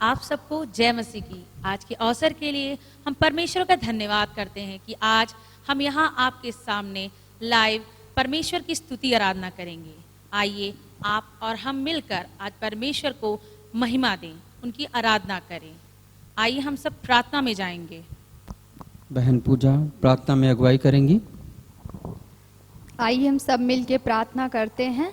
आप सबको जय मसीह की। आज के अवसर के लिए हम परमेश्वर का धन्यवाद करते हैं कि आज हम यहाँ आपके सामने लाइव परमेश्वर की स्तुति आराधना करेंगे। आइए आप और हम मिलकर आज परमेश्वर को महिमा दें, उनकी आराधना करें। आइए हम सब प्रार्थना में जाएंगे। बहन पूजा प्रार्थना में अगुवाई करेंगी। आइए हम सब मिल के प्रार्थना करते हैं।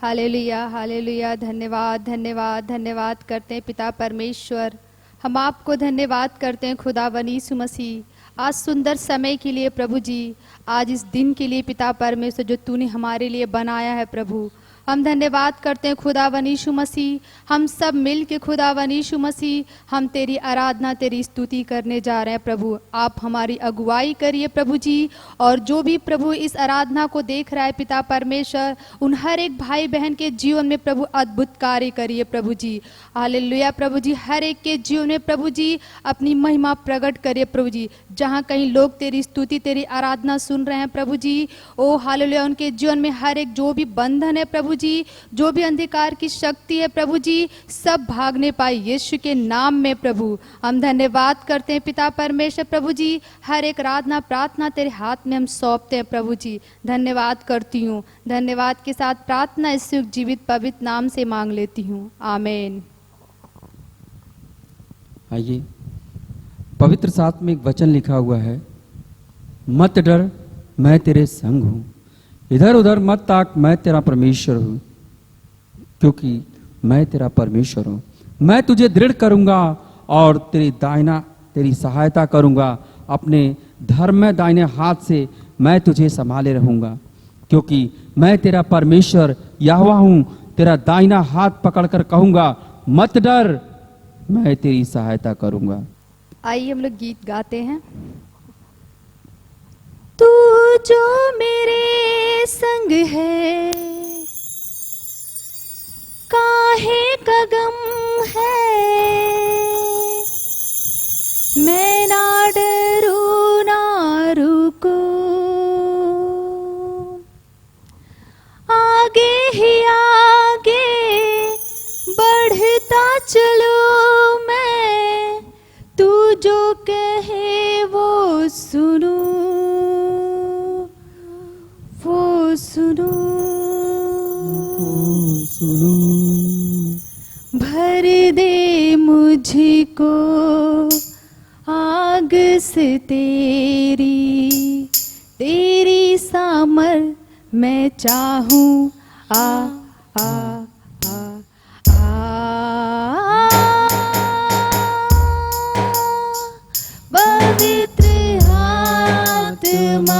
Hallelujah hallelujah. धन्यवाद धन्यवाद धन्यवाद करते हैं पिता परमेश्वर। हम आपको धन्यवाद करते हैं खुदावन यीशु मसीह, आज सुंदर समय के लिए प्रभु जी, आज इस दिन के लिए पिता परमेश्वर जो तूने हमारे लिए बनाया है प्रभु। हम धन्यवाद करते हैं खुदावन यीशु मसीह। हम सब मिल के खुदावन यीशु मसीह हम तेरी आराधना तेरी स्तुति करने जा रहे हैं प्रभु। आप हमारी अगुवाई करिए प्रभु जी, और जो भी प्रभु इस आराधना को देख रहा है पिता परमेश्वर, उन हर एक भाई बहन के जीवन में प्रभु अद्भुत कार्य करिए प्रभु जी। हालेलुया प्रभु जी, हर एक के जीवन में प्रभु जी अपनी महिमा प्रकट करिए प्रभु जी। जहाँ कहीं लोग तेरी स्तुति तेरी आराधना सुन रहे हैं प्रभु जी, ओ हालेलुया, उनके जीवन में हर एक जो भी बंधन है प्रभु जी, जो भी अंधकार की शक्ति है प्रभु जी, सब भागने पाए यीशु के नाम में प्रभु। हम धन्यवाद करते हैं पिता परमेश्वर प्रभु जी। हर एक आराधना प्रार्थना तेरे हाथ में हम सौंपते हैं प्रभु जी। धन्यवाद करती हूँ, धन्यवाद के साथ प्रार्थना इस जीवित पवित्र नाम से मांग लेती हूँ, आमीन। आइए, पवित्र शास्त्र में एक वचन लिखा हुआ है, मत डर मैं तेरे संग हूँ, इधर उधर मत ताक मैं तेरा परमेश्वर हूँ, क्योंकि मैं तेरा परमेश्वर हूँ। मैं तुझे दृढ़ करूँगा और तेरी सहायता करूँगा, अपने धर्म में दाहिने हाथ से मैं तुझे संभाले रहूँगा, क्योंकि मैं तेरा परमेश्वर यहोवा हूँ। तेरा दाहिना हाथ पकड़कर कहूँगा मत डर, मैं तेरी सहायता करूँगा। आइए हम लोग गीत गाते हैं। तू जो मेरे संग है, काहे का गम है, मैं ना डरूं ना रुकूं, आगे ही आगे बढ़ता चलूं मैं, तू जो कहे वो सुनूं वो सुनूं। भर दे मुझको आग से तेरी सामर मैं चाहूं आ आ आ आ पवित्र आत्मा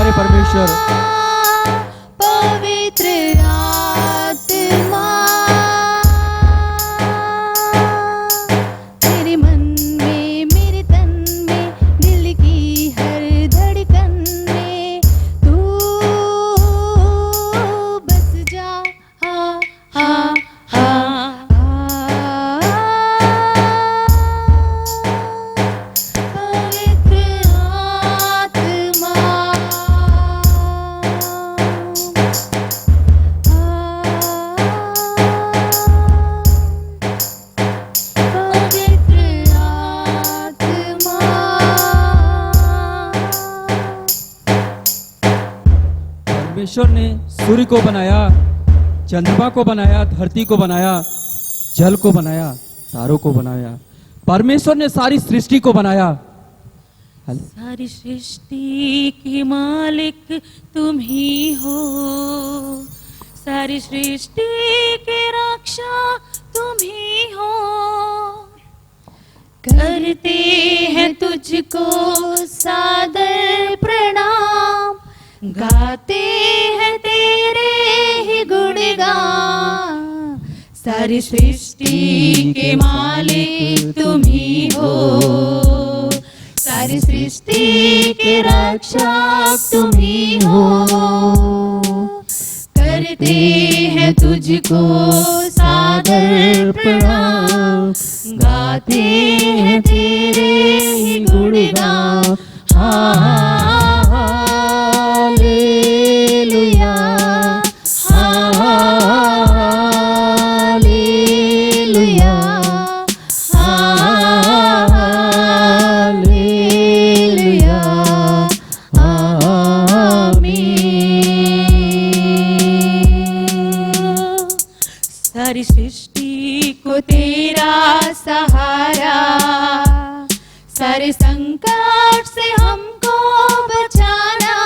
हमारे परमेश्वर। पवित्र आत्मा तेरे मन में, मेरे तन में, दिल की हर धड़कन में तू बस जा। हाँ हाँ हाँ पवित्र आत्मा पवित्र आत्मा परमेश्वर ने सूर्य को बनाया, चंद्रमा को बनाया, धरती को बनाया, जल को बनाया, तारों को बनाया। परमेश्वर ने सारी सृष्टि को बनाया। सारी सृष्टि के मालिक तुम ही हो, सारी सृष्टि के रक्षा तुम ही हो। करते हैं तुझको सादर प्रणाम, गाते हैं तेरे ही गुणगान। सारी सृष्टि के मालिक तुम ही हो, सारी सृष्टि के रक्षक तुम ही हो। करते हैं तुझको सादर प्रणाम, गाते हैं तेरे ही गुणगान। हालेलुया, हालेलुया, हालेलुया, आमीन। सारी सृष्टि को तेरा सहारा, सारे संकट से हमको बचाना।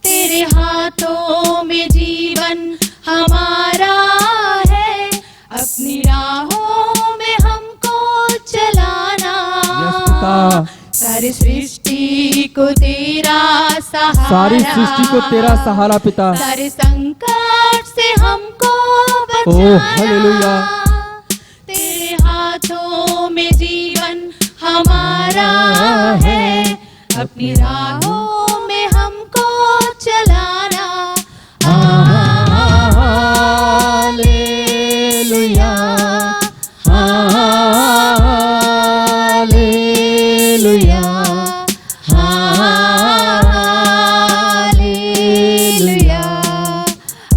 तेरे हाथों में जीवन हमारा है, अपनी राहों में हमको चलाना। सारी सृष्टि को तेरा सहारा, सारी सृष्टि को तेरा सहारा पिता। सारे संकट से हमको ओ बचाना। हालेलुया। तेरे हाथों में जीवन हमारा है, अपनी राहों में हमको चलाना। हालेलुया, हालेलुया, हालेलुया,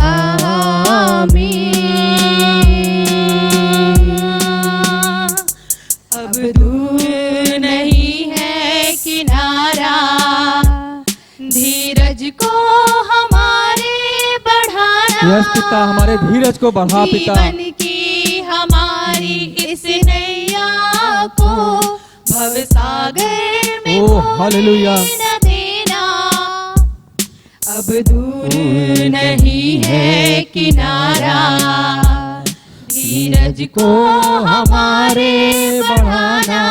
आमीन। अब दूर नहीं है किनारा, धीरज को हमारे बढ़ाना। यस पिता, हमारे धीरज को बढ़ा पिता। जीवन की हमारी इस नैया को भवसागर में ओ हालेलुया। खोने न देना। अब दूर नहीं है किनारा, धीरज को हमारे बढ़ाना।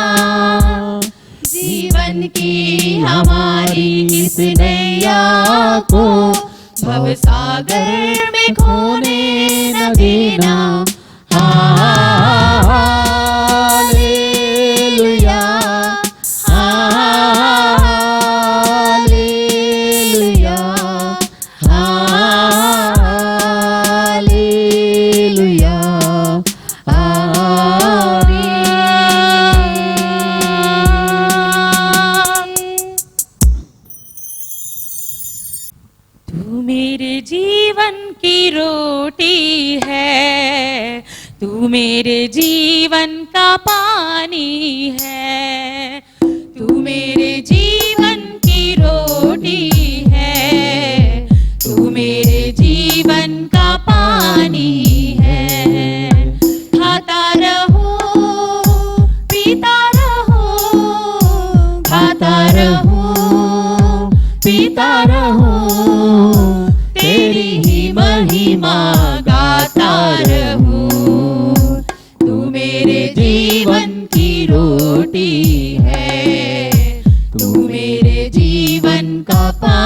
जीवन की हमारी इस नैया को भवसागर में खोने न देना। हालेलुया, हालेलुया, हालेलुया, आमीन। तू मेरे जीवन की रोटी है, तू मेरे जीवन का पानी है। तू मेरे जीवन की रोटी है, तू मेरे जीवन का पानी है। खाता रहो, पीता रहो, खाता रहो, पीता रहो, तेरी ही महिमा गाता रहूं। तू मेरे जीवन की रोटी है, तू मेरे जीवन का पानी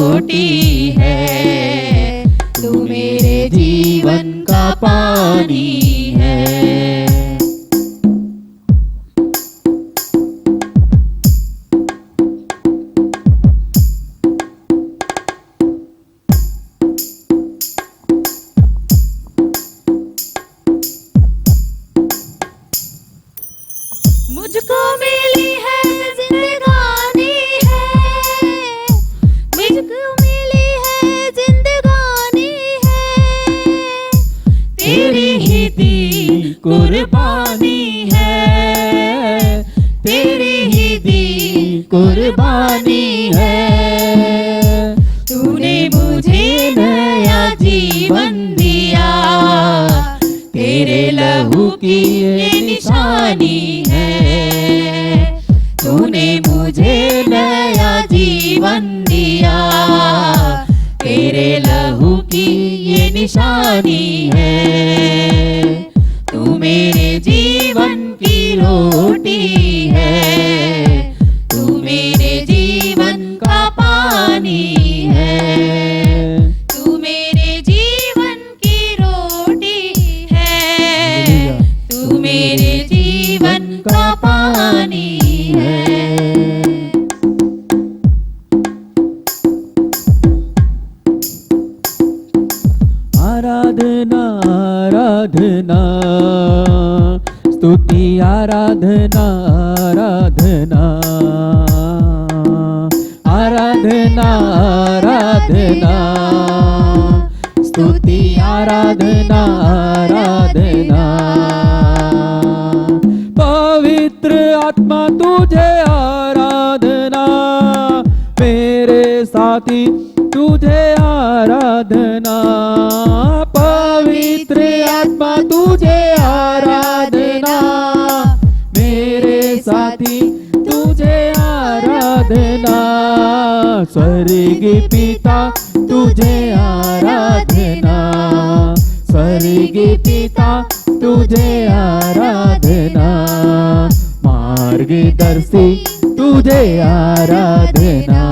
रोटी है, तू मेरे जीवन का पानी है। मुझको मिली है जिंदगानी है, मुझको मिली है जिंदगानी है, तेरी ही दी कुर्बानी है, तेरी ही दी कुर्बानी है। तूने मुझे नया जीवन दिया, तेरे लहू की ये निशानी है। तूने मुझे नया जीवन दिया, तेरे लहू की ये निशानी है। तू मेरे जीवन की रोटी है, तू मेरे जीवन का पानी है। तू मेरे जीवन की रोटी है, तू मेरे जीवन का पानी है। आराधना आराधना स्तुति आराधना आराधना आराधना आराधना स्तुति आराधना आराधना। पवित्र आत्मा तुझे आराधना, मेरे साथी तुझे आराधना। पवित्र आत्मा तुझे आराधना, मेरे साथी तुझे आराधना। स्वर्गीय पिता तुझे आराधना, स्वर्गीय पिता तुझे आराधना। मार्गदर्शी तुझे आराधना,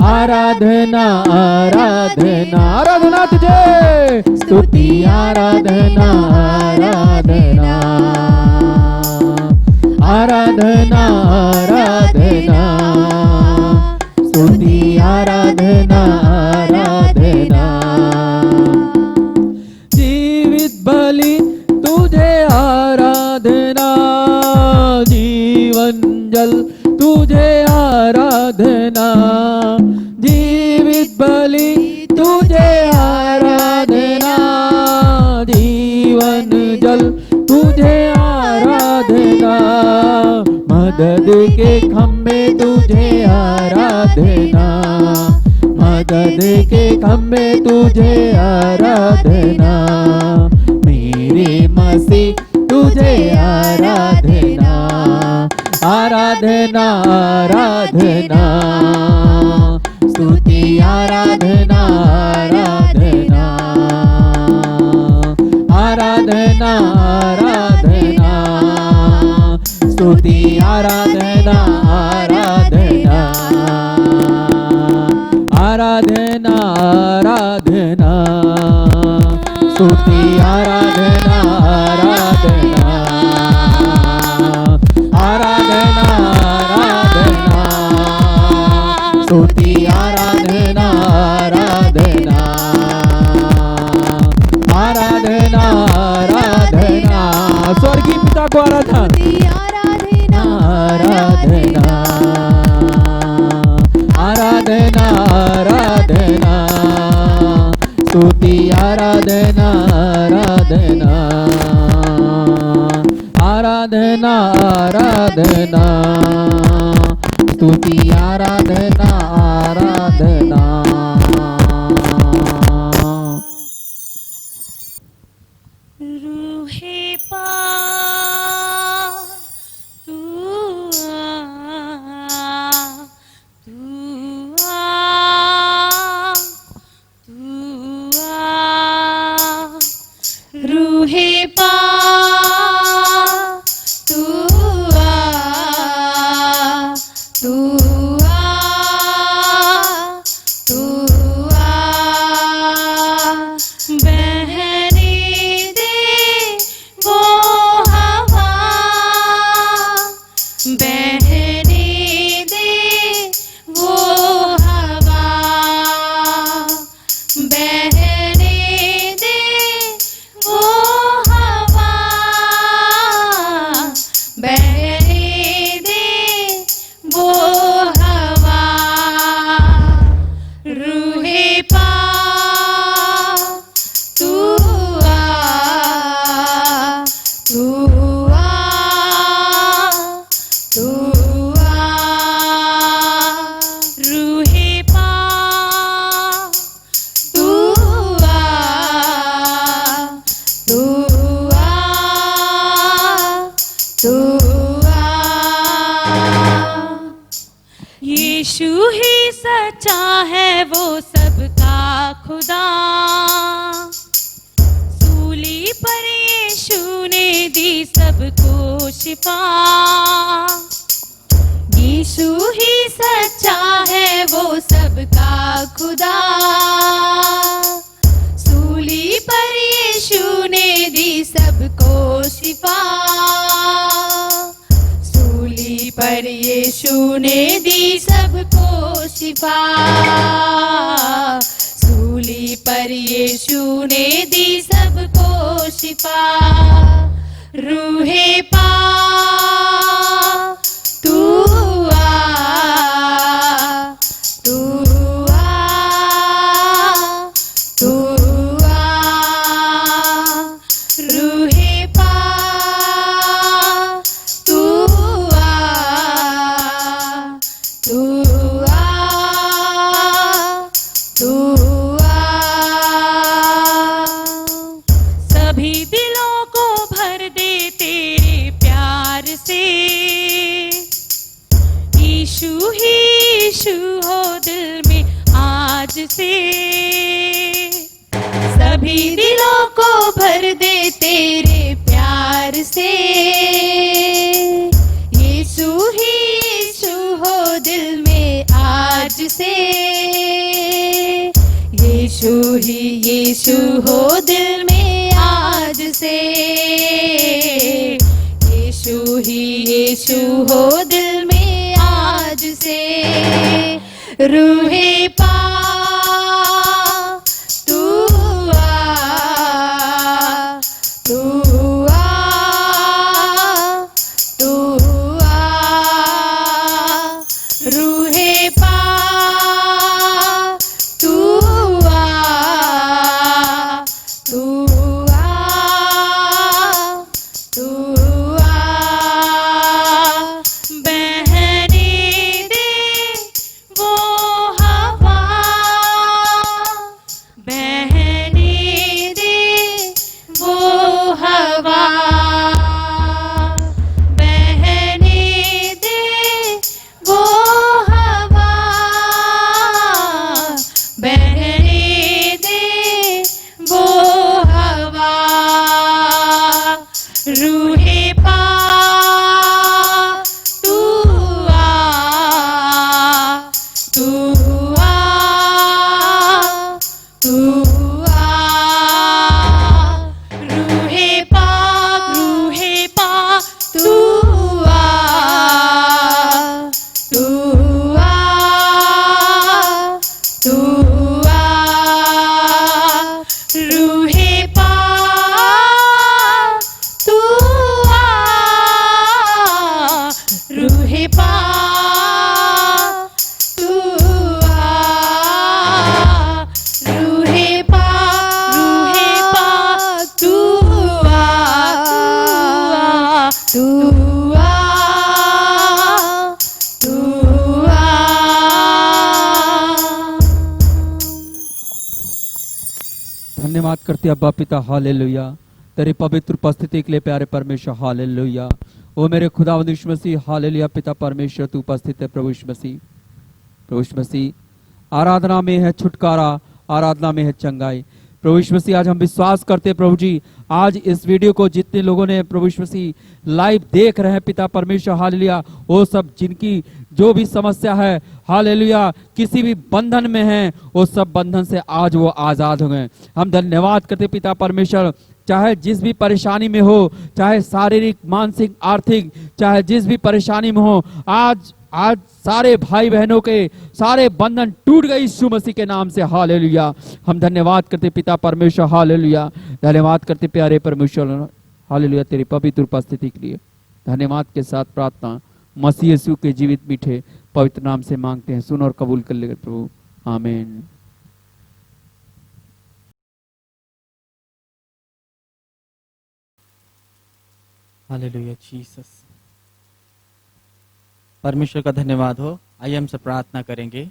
आराधना आराधना आराधना तुझे। स्तुति आराधना आराधना आराधना आराधना स्तुति आराधना आराधना। जीवित बलि तुझे आराधना, जीवन जल तुझे आराधना। जीवित बलि तुझे आराधना, जीवन जल तुझे आराधना। मदद के खम्भे तुझे आराधना, मदद के खम्भे तुझे आराधना। मेरे मसीह तुझे आराधना, आराधना आराधना स्तुति आराधना आराधना आराधना आराधना स्तुति आराधना आराधना आराधना आराधना स्तुति आराधना आराधना आराधना आराधना स्तुति आराधना आराधना आराधना आराधना। स्वर्गीय पिता को आराधना आराधना आराधना आराधना स्तुति आराधना आराधना आराधना आराधना स्तुति आराधना आराधना। रूहे पा तू रूहे पा तू आ पा तू आ तू आ तू आ रूहे पा तू आ तू आ तू आ यीशु ही सच्चा है वो सबका खुदा सूली पर यीशु ने दी सबको शिफा यीशु ही सच्चा है वो सबका खुदा सूली पर यीशु ने दी सबको शिफा सूली पर यीशु ने दी सबको शिफा सूली पर यीशु ने दी सबको शिफा रूहे पा तू आ तू आ तू आ रूहे पा तू आ तू आ तू आ सभी दिलों को भर दे तेरे प्यार से यीशु ही यीशु हो दिल में आज से सभी दिलों को भर दे तेरे प्यार से यीशु ही यीशु हो दिल में आज से यीशु ही यीशु हो दिल में आज से यीशु ही यीशु हो दिल में आज से रूहे पा तू आ तू आ तू आ रूहे पा तू आ तू आ तू आ बहने दे वो हवा बहने दे वो हवा बहने दे वो हवा बहने दे वो हवा रूहे पा तू आ तू आ तू आ रूहे पा तू आ तू आ तू आ रूहे पा तू आ रूहे पा तू आ रूहे पा तू आ तू आ तू आ धन्यवाद करते अब्बा पिता हालेलुया तेरी पवित्र उपस्थिति के लिए प्यारे परमेश्वर हालेलुया ओ मेरे खुदावंद यीशु मसीह हालेलुया पिता परमेश्वर तू उपस्थित है प्रभु यीशु मसीह आराधना में है छुटकारा आराधना में है चंगाई प्रभु यीशु मसीह आज हम विश्वास करते हैं प्रभु जी आज इस वीडियो को जितने लोगों ने प्रभु यीशु मसीह लाइव देख रहे हैं पिता परमेश्वर हालेलुया वो सब जिनकी जो भी समस्या है हालेलुया किसी भी बंधन में है वो सब बंधन से आज वो आजाद हो गए हम धन्यवाद करते पिता परमेश्वर चाहे जिस भी परेशानी में हो चाहे शारीरिक मानसिक आर्थिक चाहे जिस भी परेशानी में हो आज सारे भाई बहनों के सारे बंधन टूट गए यीशु मसीह के नाम से हालेलुया हम धन्यवाद करते पिता परमेश्वर हालेलुया धन्यवाद करते प्यारे परमेश्वर हालेलुया तेरी पवित्र उपस्थिति के लिए धन्यवाद के साथ प्रार्थना मसीह यीशु के जीवित मीठे पवित्र नाम से मांगते हैं सुन और कबूल कर ले प्रभु आमीन। Hallelujah Jesus. परमेश्वर का धन्यवाद हो। आइए हम सब प्रार्थना करेंगे।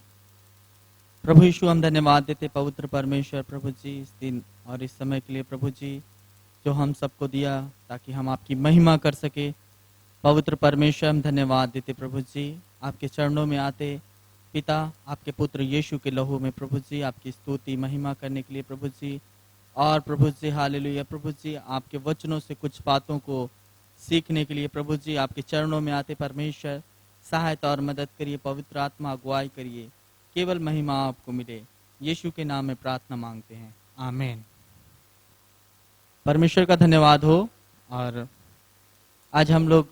प्रभु यीशु, हम धन्यवाद देते पवित्र परमेश्वर प्रभु जी इस दिन और इस समय के लिए प्रभु जी जो हम सबको दिया ताकि हम आपकी महिमा कर सके। पवित्र परमेश्वर, हम धन्यवाद देते प्रभु जी, आपके चरणों में आते पिता, आपके पुत्र यीशु के लहू में प्रभु जी आपकी स्तुति महिमा करने के लिए प्रभु जी। और प्रभु जी हालेलुया प्रभु जी, आपके वचनों से कुछ बातों को सीखने के लिए प्रभु जी आपके चरणों में आते परमेश्वर सहायता और मदद करिए। पवित्र आत्मा अगुवाई करिए, केवल महिमा आपको मिले। यीशु के नाम में प्रार्थना मांगते हैं, आमीन। परमेश्वर का धन्यवाद हो। और आज हम लोग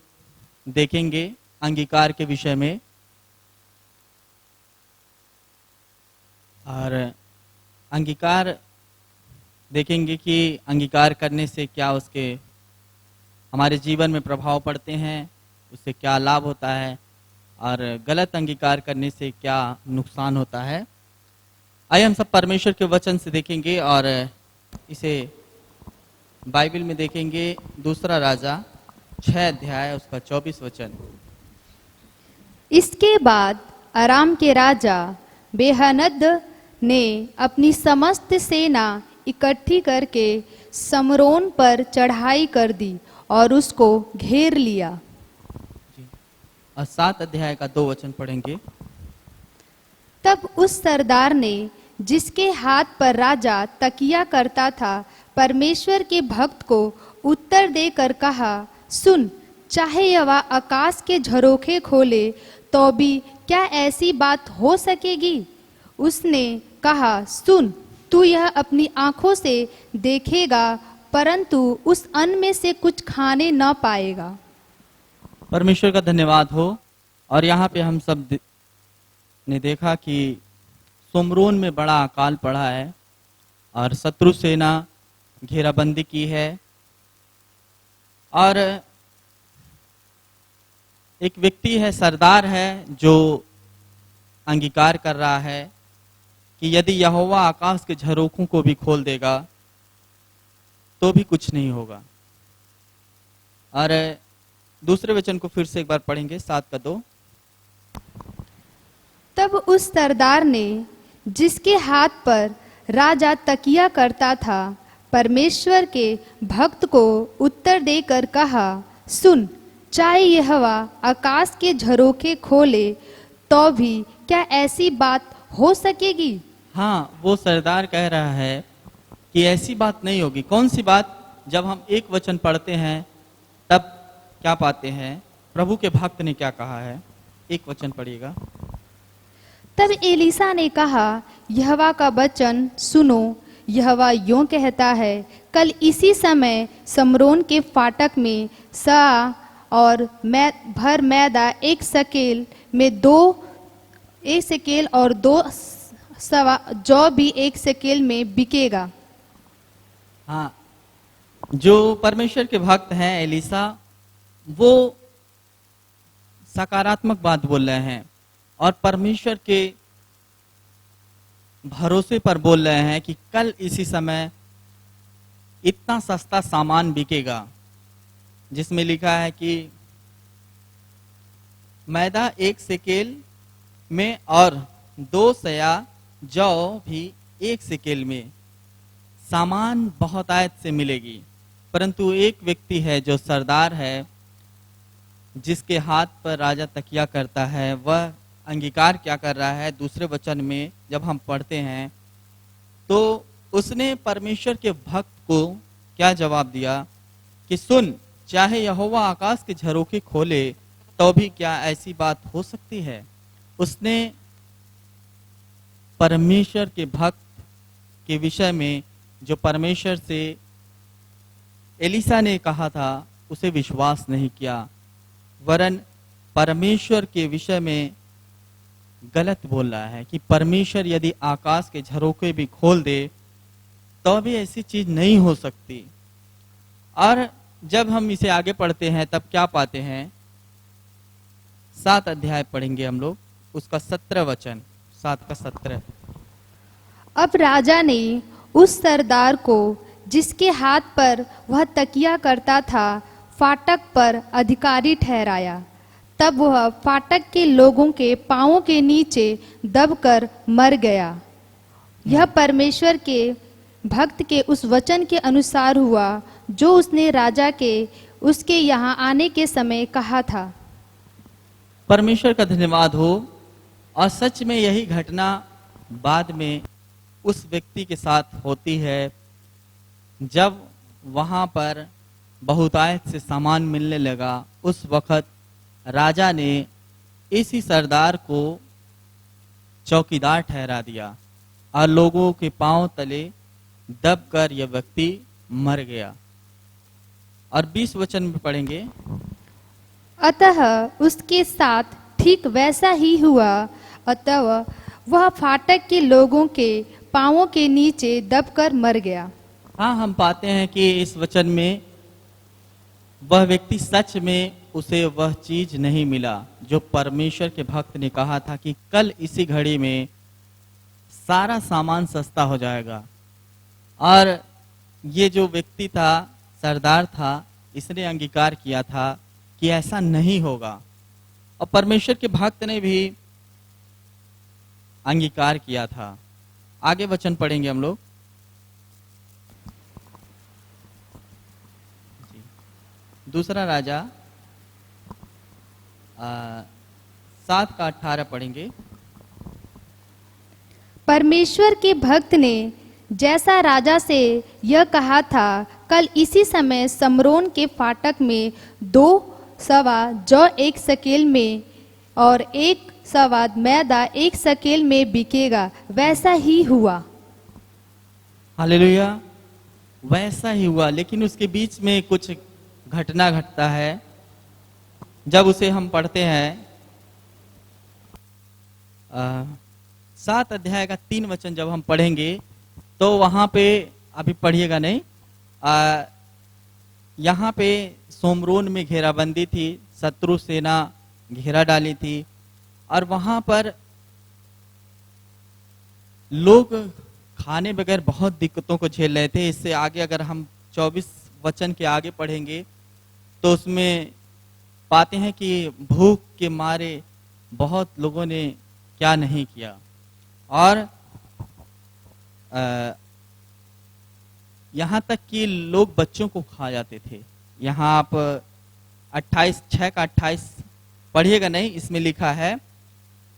देखेंगे अंगीकार के विषय में। और अंगीकार देखेंगे कि अंगीकार करने से क्या उसके हमारे जीवन में प्रभाव पड़ते हैं, उससे क्या लाभ होता है और गलत अंगीकार करने से क्या नुकसान होता है। आइए हम सब परमेश्वर के वचन से देखेंगे और इसे बाइबल में देखेंगे। दूसरा राजा 6 अध्याय उसका 24 वचन। इसके बाद अराम के राजा बेहनद ने अपनी समस्त सेना इकट्ठी करके समरोन पर चढ़ाई कर दी और उसको घेर लिया। और 7 अध्याय का 2 वचन पढ़ेंगे। तब उस सरदार ने, जिसके हाथ पर राजा तकिया करता था, परमेश्वर के भक्त को उत्तर देकर कहा, सुन, चाहे यहोवा आकाश के झरोखे खोले तो भी क्या ऐसी बात हो सकेगी? उसने कहा, सुन, तू यह अपनी आंखों से देखेगा, परंतु उस अन्न में से कुछ खाने न पाएगा। परमेश्वर का धन्यवाद हो। और यहाँ पे हम सब ने देखा कि सुमरोन में बड़ा अकाल पड़ा है और शत्रु सेना घेराबंदी की है। और एक व्यक्ति है, सरदार है, जो अंगीकार कर रहा है कि यदि यहोवा आकाश के झरोखों को भी खोल देगा तो भी कुछ नहीं होगा। और दूसरे वचन को फिर से एक बार पढ़ेंगे, 7 का 2। तब उस सरदार ने, जिसके हाथ पर राजा तकिया करता था, परमेश्वर के भक्त को उत्तर देकर कहा, सुन, चाहे यहोवा आकाश के झरोखे खोले तो भी क्या ऐसी बात हो सकेगी? हाँ, वो सरदार कह रहा है कि ऐसी बात नहीं होगी। कौन सी बात? जब हम एक वचन पढ़ते हैं तब क्या पाते हैं? प्रभु के भक्त ने क्या कहा है? एक वचन पढ़िएगा। तब एलीसा ने कहा, यहोवा का वचन सुनो। यहोवा यों कहता है, कल इसी समय समरोन के फाटक में सा और भर मैदा 1 शकेल में 1 शकेल और 2 सवा जौ भी 1 शकेल में बिकेगा। हाँ, जो परमेश्वर के भक्त हैं एलीसा, वो सकारात्मक बात बोल रहे हैं और परमेश्वर के भरोसे पर बोल रहे हैं कि कल इसी समय इतना सस्ता सामान बिकेगा, जिसमें लिखा है कि मैदा 1 शकेल में और 2 सया जौ भी 1 शकेल में। सामान बहुत आयत से मिलेगी, परंतु एक व्यक्ति है जो सरदार है, जिसके हाथ पर राजा तकिया करता है, वह अंगीकार क्या कर रहा है? दूसरे वचन में जब हम पढ़ते हैं तो उसने परमेश्वर के भक्त को क्या जवाब दिया कि सुन, चाहे यहोवा आकाश के झरोखे खोले तो भी क्या ऐसी बात हो सकती है? उसने परमेश्वर के भक्त के विषय में जो परमेश्वर से एलीसा ने कहा था उसे विश्वास नहीं किया, वरन परमेश्वर के विषय में गलत बोल रहा है कि परमेश्वर यदि आकाश के झरोखे भी खोल दे तो भी ऐसी चीज नहीं हो सकती। और जब हम इसे आगे पढ़ते हैं तब क्या पाते हैं? 7 अध्याय पढ़ेंगे हम लोग, उसका 17 वचन, 7 का 17। अब राजा ने उस सरदार को, जिसके हाथ पर वह तकिया करता था, फाटक पर अधिकारी ठहराया। तब वह फाटक के लोगों के पांवों के नीचे दबकर मर गया। यह परमेश्वर के भक्त के उस वचन के अनुसार हुआ जो उसने राजा के उसके यहाँ आने के समय कहा था। परमेश्वर का धन्यवाद हो। और सच में यही घटना बाद में उस व्यक्ति के साथ होती है जब वहां पर बहुतायत से सामान मिलने लगा। उस वक्त राजा ने इसी सरदार को चौकीदार ठहरा दिया और लोगों के पांव तले दबकर यह व्यक्ति मर गया। और 20 वचन में पढ़ेंगे। अतः उसके साथ ठीक वैसा ही हुआ। अतः वह फाटक के लोगों के पांवों के नीचे दबकर मर गया। हाँ, हम पाते हैं कि इस वचन में वह व्यक्ति सच में उसे वह चीज नहीं मिला जो परमेश्वर के भक्त ने कहा था कि कल इसी घड़ी में सारा सामान सस्ता हो जाएगा। और ये जो व्यक्ति था, सरदार था, इसने अंगीकार किया था कि ऐसा नहीं होगा। और परमेश्वर के भक्त ने भी अंगीकार किया था। आगे वचन पढ़ेंगे हम लोग। दूसरा राजा 7 का 18 पढ़ेंगे। परमेश्वर के भक्त ने जैसा राजा से यह कहा था, कल इसी समय समरोन के फाटक में 2 सवा जौ 1 शकेल में और 1 सवा मैदा 1 शकेल में बिकेगा, वैसा ही हुआ। हालेलुया, वैसा ही हुआ। लेकिन उसके बीच में कुछ घटना घटता है। जब उसे हम पढ़ते हैं 7 अध्याय का 3 वचन जब हम पढ़ेंगे तो वहां पे, अभी पढ़िएगा नहीं, यहाँ पे सोमरोन में घेराबंदी थी, शत्रु सेना घेरा डाली थी और वहां पर लोग खाने बगैर बहुत दिक्कतों को झेल रहे थे। इससे आगे अगर हम 24 वचन के आगे पढ़ेंगे तो उसमें पाते हैं कि भूख के मारे बहुत लोगों ने क्या नहीं किया। और यहाँ तक कि लोग बच्चों को खा जाते थे। यहाँ आप 6 का 28 पढ़िएगा नहीं, इसमें लिखा है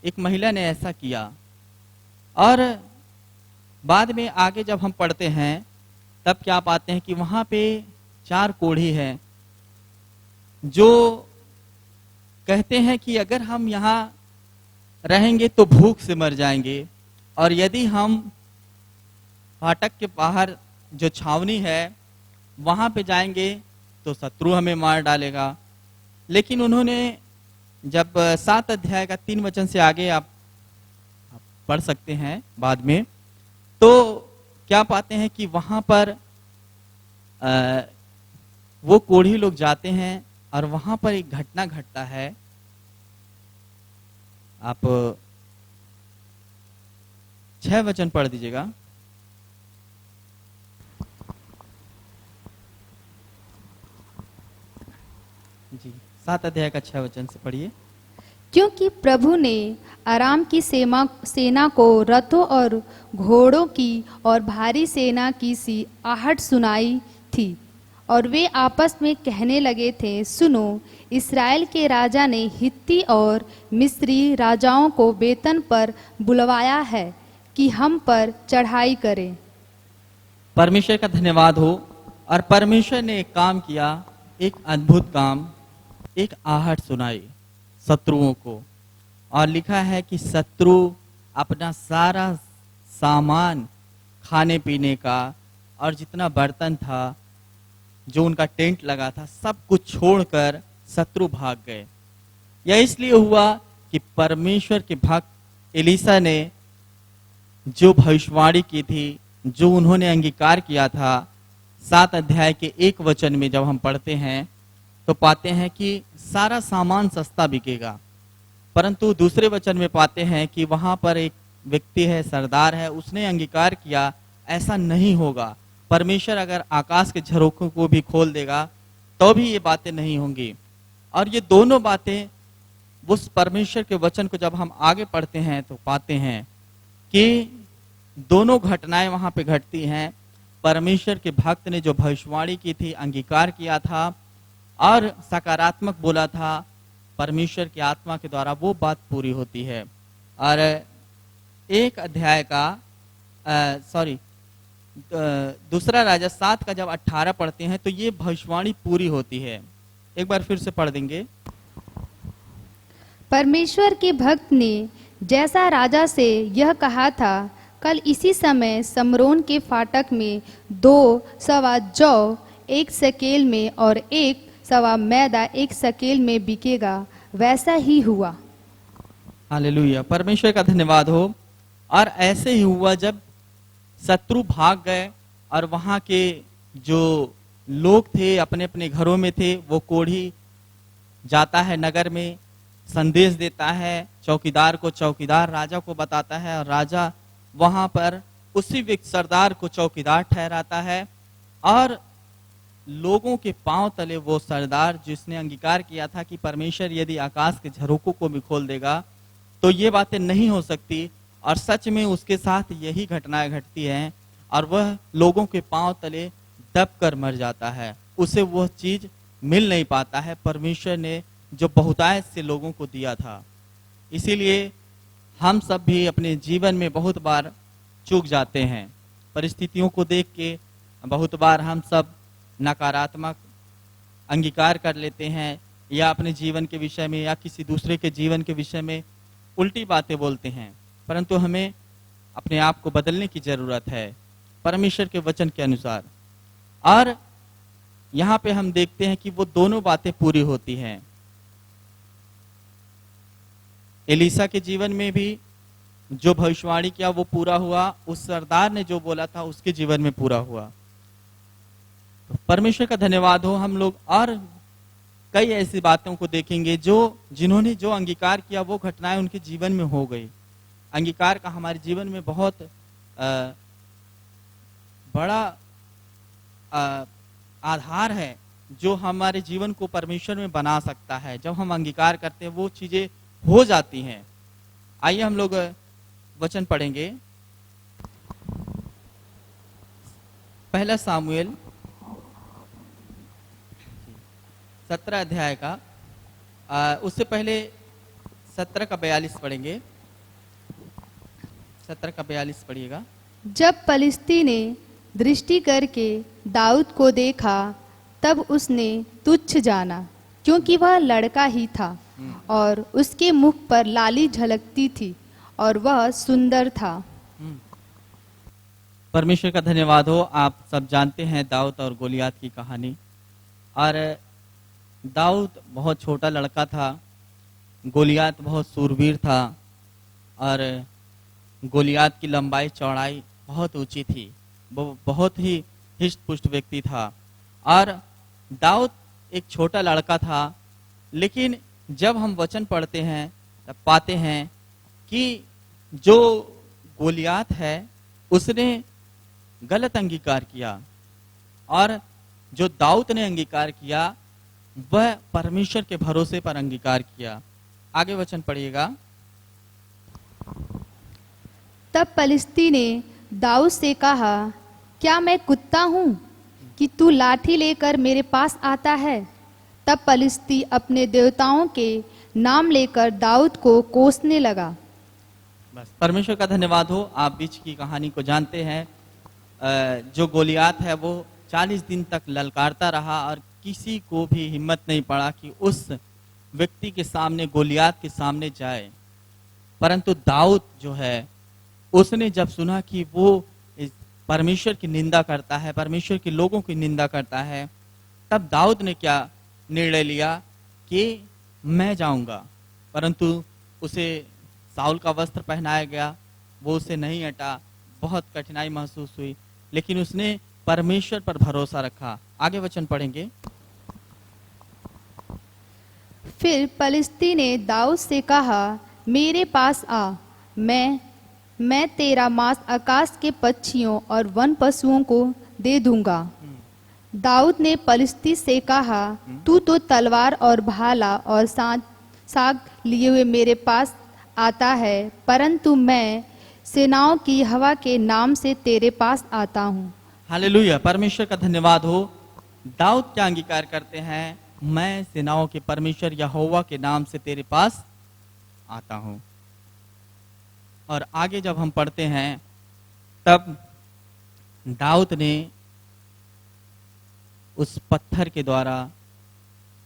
एक महिला ने ऐसा किया। और बाद में आगे जब हम पढ़ते हैं तब क्या पाते हैं कि वहां पे 4 कोढ़ी हैं जो कहते हैं कि अगर हम यहाँ रहेंगे तो भूख से मर जाएंगे और यदि हम फाटक के बाहर जो छावनी है वहां पे जाएंगे तो शत्रु हमें मार डालेगा। लेकिन उन्होंने जब 7 अध्याय का 3 वचन से आगे आप पढ़ सकते हैं बाद में, तो क्या पाते हैं कि वहां पर वो कोढ़ी लोग जाते हैं और वहां पर एक घटना घटता है। आप 6 वचन पढ़ दीजिएगा। जी, 7 अध्याय का 6 वचन से पढ़िए। क्योंकि प्रभु ने आराम की सेना को रथों और घोड़ों की और भारी सेना की सी आहट सुनाई थी और वे आपस में कहने लगे थे, सुनो, इस्राएल के राजा ने हित्ती और मिस्री राजाओं को वेतन पर बुलवाया है कि हम पर चढ़ाई करें। परमेश्वर का धन्यवाद हो। और परमेश्वर ने एक काम किया, एक अद्भुत काम, एक आहट सुनाई शत्रुओं को। और लिखा है कि शत्रु अपना सारा सामान, खाने पीने का और जितना बर्तन था, जो उनका टेंट लगा था, सब कुछ छोड़कर शत्रु भाग गए। यह इसलिए हुआ कि परमेश्वर के भक्त एलीशा ने जो भविष्यवाणी की थी, जो उन्होंने अंगीकार किया था, 7 अध्याय के 1 वचन में जब हम पढ़ते हैं तो पाते हैं कि सारा सामान सस्ता बिकेगा। परंतु दूसरे वचन में पाते हैं कि वहां पर एक व्यक्ति है, सरदार है, उसने अंगीकार किया ऐसा नहीं होगा। परमेश्वर अगर आकाश के झरोखों को भी खोल देगा तो भी ये बातें नहीं होंगी। और ये दोनों बातें उस परमेश्वर के वचन को जब हम आगे पढ़ते हैं तो पाते हैं कि दोनों घटनाएं वहां पे घटती हैं। परमेश्वर के भक्त ने जो भविष्यवाणी की थी, अंगीकार किया था और सकारात्मक बोला था, परमेश्वर की आत्मा के द्वारा वो बात पूरी होती है। और एक अध्याय का दूसरा राजा 7 का जब 18 पढ़ते हैं तो ये भविष्यवाणी पूरी होती है। एक बार फिर से पढ़ देंगे। परमेश्वर के भक्त ने जैसा राजा से यह कहा था, कल इसी समय समरोन के फाटक में 2 सवा जौ 1 शकेल में और 1 सवा मैदा 1 शकेल में बिकेगा, वैसा ही हुआ। हालेलुया, परमेश्वर का धन्यवाद हो। और ऐसे ही हुआ जब शत्रु भाग गए और वहां के जो लोग थे अपने अपने घरों में थे, वो कोढ़ी जाता है नगर में, संदेश देता है चौकीदार को, चौकीदार राजा को बताता है और राजा वहां पर उसी व्यक्ति सरदार को चौकीदार ठहराता है। और लोगों के पांव तले वो सरदार जिसने अंगीकार किया था कि परमेश्वर यदि आकाश के झरोकों को भी खोल देगा तो ये बातें नहीं हो सकती, और सच में उसके साथ यही घटनाएं घटती हैं और वह लोगों के पांव तले दब कर मर जाता है। उसे वह चीज मिल नहीं पाता है परमेश्वर ने जो बहुतायत से लोगों को दिया था। इसीलिए हम सब भी अपने जीवन में बहुत बार चूक जाते हैं। परिस्थितियों को देख के बहुत बार हम सब नकारात्मक अंगीकार कर लेते हैं, या अपने जीवन के विषय में या किसी दूसरे के जीवन के विषय में उल्टी बातें बोलते हैं। परंतु हमें अपने आप को बदलने की जरूरत है परमेश्वर के वचन के अनुसार। और यहाँ पे हम देखते हैं कि वो दोनों बातें पूरी होती हैं। एलीसा के जीवन में भी जो भविष्यवाणी किया वो पूरा हुआ, उस सरदार ने जो बोला था उसके जीवन में पूरा हुआ। तो परमेश्वर का धन्यवाद हो। हम लोग और कई ऐसी बातों को देखेंगे जो जिन्होंने जो अंगीकार किया वो घटनाएं उनके जीवन में हो गई। अंगीकार का हमारे जीवन में बहुत बड़ा आधार है जो हमारे जीवन को परमेश्वर में बना सकता है। जब हम अंगीकार करते हैं वो चीजें हो जाती हैं। आइए हम लोग वचन पढ़ेंगे। पहला सामुएल 17 अध्याय का उससे पहले 17 का 42 पढ़ेंगे। 17 का 42 पढ़िएगा। जब पलिश्ती ने दृष्टि करके दाऊद को देखा तब उसने तुच्छ जाना, क्योंकि वह लड़का ही था और उसके मुख पर लाली झलकती थी और वह सुंदर था। परमेश्वर का धन्यवाद हो। आप सब जानते हैं दाऊद और गोलियात की कहानी। और दाऊद बहुत छोटा लड़का था, गोलियात बहुत सूरवीर था, और गोलियात की लंबाई चौड़ाई बहुत ऊंची थी। वो बहुत ही हिष्ट पुष्ट व्यक्ति था और दाऊद एक छोटा लड़का था। लेकिन जब हम वचन पढ़ते हैं तब पाते हैं कि जो गोलियात है उसने गलत अंगीकार किया, और जो दाऊद ने अंगीकार किया वह परमेश्वर के भरोसे पर अंगीकार किया। आगे वचन पढ़िएगा। तब पलिश्ती ने दाऊद से कहा, क्या मैं कुत्ता हूँ कि तू लाठी लेकर मेरे पास आता है? तब पलिश्ती अपने देवताओं के नाम लेकर दाऊद को कोसने लगा। बस, परमेश्वर का धन्यवाद हो। आप बीच की कहानी को जानते हैं। जो गोलियात है वो 40 दिन तक ललकारता रहा और किसी को भी हिम्मत नहीं पड़ा कि उस व्यक्ति के सामने, गोलियात के सामने जाए। परंतु दाऊद जो है उसने जब सुना कि वो परमेश्वर की निंदा करता है, परमेश्वर के लोगों की निंदा करता है, तब दाऊद ने क्या निर्णय लिया कि मैं जाऊंगा। परंतु उसे साउल का वस्त्र पहनाया गया, वो उसे नहीं हटा, बहुत कठिनाई महसूस हुई, लेकिन उसने परमेश्वर पर भरोसा रखा। आगे वचन पढ़ेंगे। फिर पलिश्ती ने दाऊद से कहा, मेरे पास आ, मैं तेरा मांस आकाश के पक्षियों और वन पशुओं को दे दूंगा। दाऊद ने पलिश्ती से कहा, तू तो तलवार और भाला और साग लिए हुए मेरे पास आता है, परंतु मैं सेनाओं की हवा के नाम से तेरे पास आता हूँ। हालेलुया, परमेश्वर का धन्यवाद हो। दाऊद क्या अंगीकार करते हैं? मैं सेनाओं के परमेश्वर यहोवा के नाम से तेरे पास आता हूं। और आगे जब हम पढ़ते हैं तब दाऊद ने उस पत्थर के द्वारा,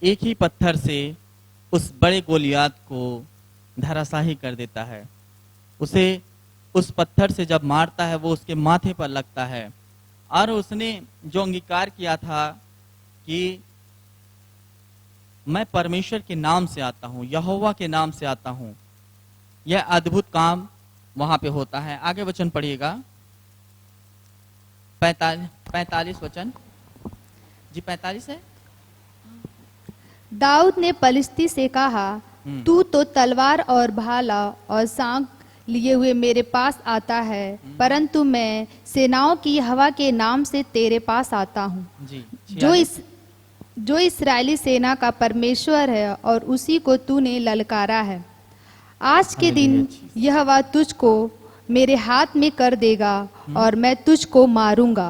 एक ही पत्थर से उस बड़े गोलियात को धराशाही कर देता है। उसे उस पत्थर से जब मारता है वो उसके माथे पर लगता है। और उसने जो अंगीकार किया था कि मैं परमेश्वर के नाम से आता हूं, यहोवा के नाम से आता हूं, यह अद्भुत काम वहां पे होता है। आगे वचन पढ़िएगा, 45 वचन जी, 45 है। दाऊद ने पलिश्ती से कहा, तू तो तलवार और भाला और साग लिए हुए मेरे पास आता है, परंतु मैं सेनाओं की हवा के नाम से तेरे पास आता हूँ। जी, जो इस्राएली सेना का परमेश्वर है और उसी को तूने ललकारा है। आज के दिन यहोवा तुझको मेरे हाथ में कर देगा और मैं तुझको मारूंगा।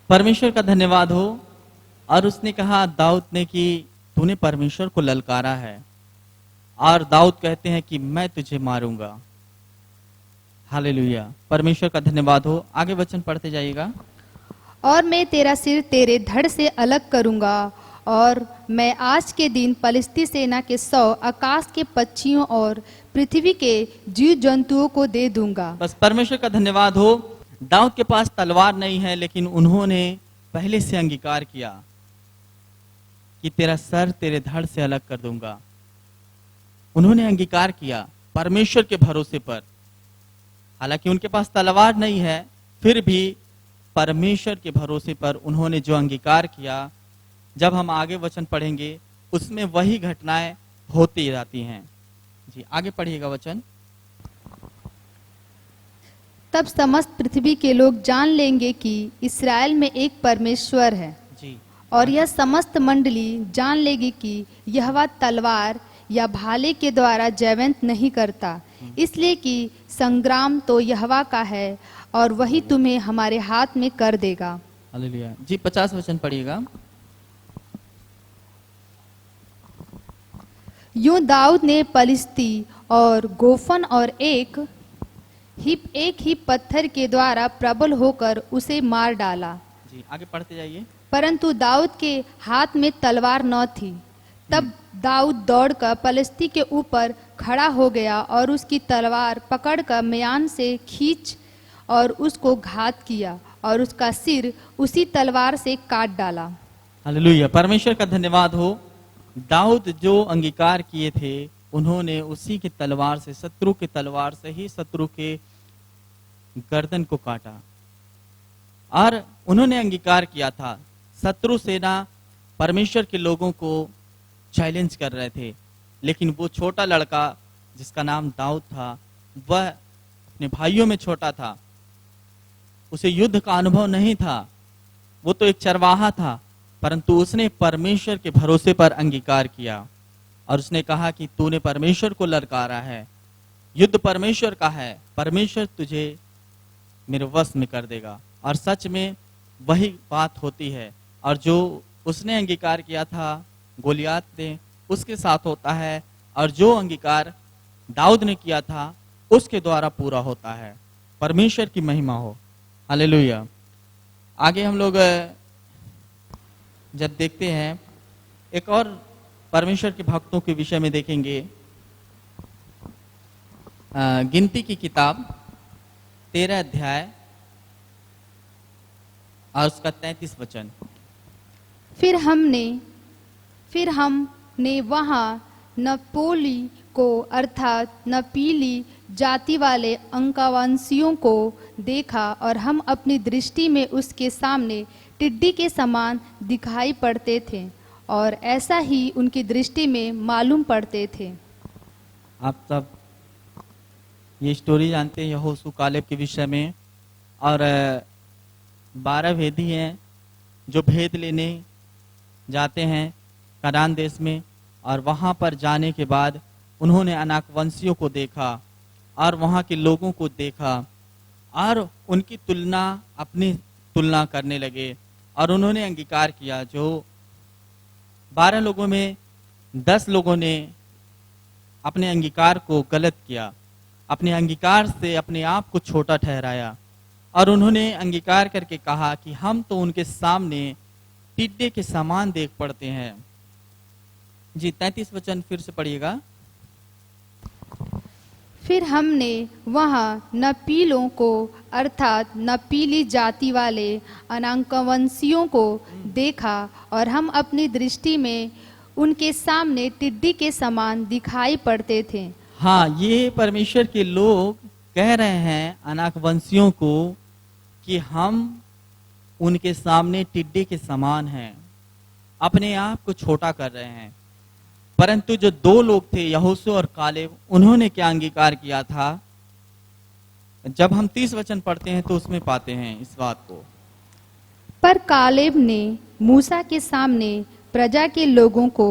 परमेश्वर का धन्यवाद हो। और उसने कहा दाऊद ने कि तूने परमेश्वर को ललकारा है, और दाऊद कहते हैं कि मैं तुझे मारूंगा। हालेलुया, परमेश्वर का धन्यवाद हो। आगे वचन पढ़ते जाइएगा। और मैं तेरा सिर तेरे धड़ से अलग करूंगा, और मैं आज के दिन पलिश्ती सेना के 100 आकाश के पक्षियों और पृथ्वी के जीव जंतुओं को दे दूंगा। बस परमेश्वर का धन्यवाद हो। दाऊद के पास तलवार नहीं है, लेकिन उन्होंने पहले से अंगीकार किया कि तेरा सर तेरे धड़ से अलग कर दूंगा। उन्होंने अंगीकार किया परमेश्वर के भरोसे पर। हालांकि उनके पास तलवार नहीं है, फिर भी परमेश्वर के भरोसे पर उन्होंने जो अंगीकार किया, जब हम आगे वचन पढ़ेंगे उसमें वही घटनाएं होती रहती हैं। जी, आगे पढ़िएगा वचन। तब समस्त पृथ्वी के लोग जान लेंगे कि इस्राएल में एक परमेश्वर है, जी, और यह समस्त मंडली जान लेगी कि यहोवा तलवार या भाले के द्वारा जयवंत नहीं करता, इसलिए कि संग्राम तो यहोवा का है और वही तुम्हें हमारे हाथ में कर देगा। हालेलुया। जी, 50 वचन पढ़िएगा। यूं दाऊद ने पलिश्ती और गोफन और एक ही पत्थर के द्वारा प्रबल होकर उसे मार डाला। जी, आगे पढ़ते जाइए। परंतु दाऊद के हाथ में तलवार न थी। तब दाऊद दौड़कर पलिश्ती के ऊपर खड़ा हो गया और उसकी तलवार पकड़कर म्यान से खींच और उसको घात किया और उसका सिर उसी तलवार से काट डाला। हालेलुया, परमेश्वर का धन्यवाद हो। दाऊद जो अंगीकार किए थे, उन्होंने उसी की तलवार से, शत्रु की तलवार से ही शत्रु के गर्दन को काटा। और उन्होंने अंगीकार किया था, शत्रु सेना परमेश्वर के लोगों को चैलेंज कर रहे थे, लेकिन वो छोटा लड़का जिसका नाम दाऊद था, वह अपने भाइयों में छोटा था, उसे युद्ध का अनुभव नहीं था, वो तो एक चरवाहा था, परंतु उसने परमेश्वर के भरोसे पर अंगीकार किया और उसने कहा कि तूने परमेश्वर को ललकारा है, युद्ध परमेश्वर का है, परमेश्वर तुझे मेरे वश में कर देगा। और सच में वही बात होती है, और जो उसने अंगीकार किया था गोलियात ने, उसके साथ होता है, और जो अंगीकार दाऊद ने किया था उसके द्वारा पूरा होता है। परमेश्वर की महिमा हो। हालेलुया। आगे हम लोग जब देखते हैं एक और परमेश्वर के भक्तों के विषय में देखेंगे। गिनती की किताब 13 अध्याय और उसका 33 वचन। फिर हमने वहाँ नप्तोली को अर्थात नपीली जाति वाले अंकवंशियों को देखा, और हम अपनी दृष्टि में उसके सामने टिड्डी के समान दिखाई पड़ते थे और ऐसा ही उनकी दृष्टि में मालूम पड़ते थे। आप सब ये स्टोरी जानते हैं यहोशू कालेब के विषय में, और 12 वेदी हैं जो भेद लेने जाते हैं कनान देश में, और वहाँ पर जाने के बाद उन्होंने अनाकवंशियों को देखा और वहाँ के लोगों को देखा और उनकी तुलना अपनी तुलना करने लगे और उन्होंने अंगीकार किया। जो 12 लोगों में 10 लोगों ने अपने अंगीकार को गलत किया, अपने अंगीकार से अपने आप को छोटा ठहराया और उन्होंने अंगीकार करके कहा कि हम तो उनके सामने टिड्डे के समान देख पड़ते हैं। जी 33 वचन फिर से पढ़िएगा। फिर हमने वहाँ नपीलों को अर्थात नपीली जाति वाले अनाकवंशियों को देखा और हम अपनी दृष्टि में उनके सामने टिड्डी के समान दिखाई पड़ते थे। हाँ, ये परमेश्वर के लोग कह रहे हैं अनाकवंशियों को कि हम उनके सामने टिड्डी के समान हैं, अपने आप को छोटा कर रहे हैं। परंतु जो 2 लोग थे यहोशू और कालेब, उन्होंने क्या अंगीकार किया था? जब हम 30 वचन पढ़ते हैं तो उसमें पाते हैं इस बात को। पर कालेब ने मूसा के सामने प्रजा के लोगों को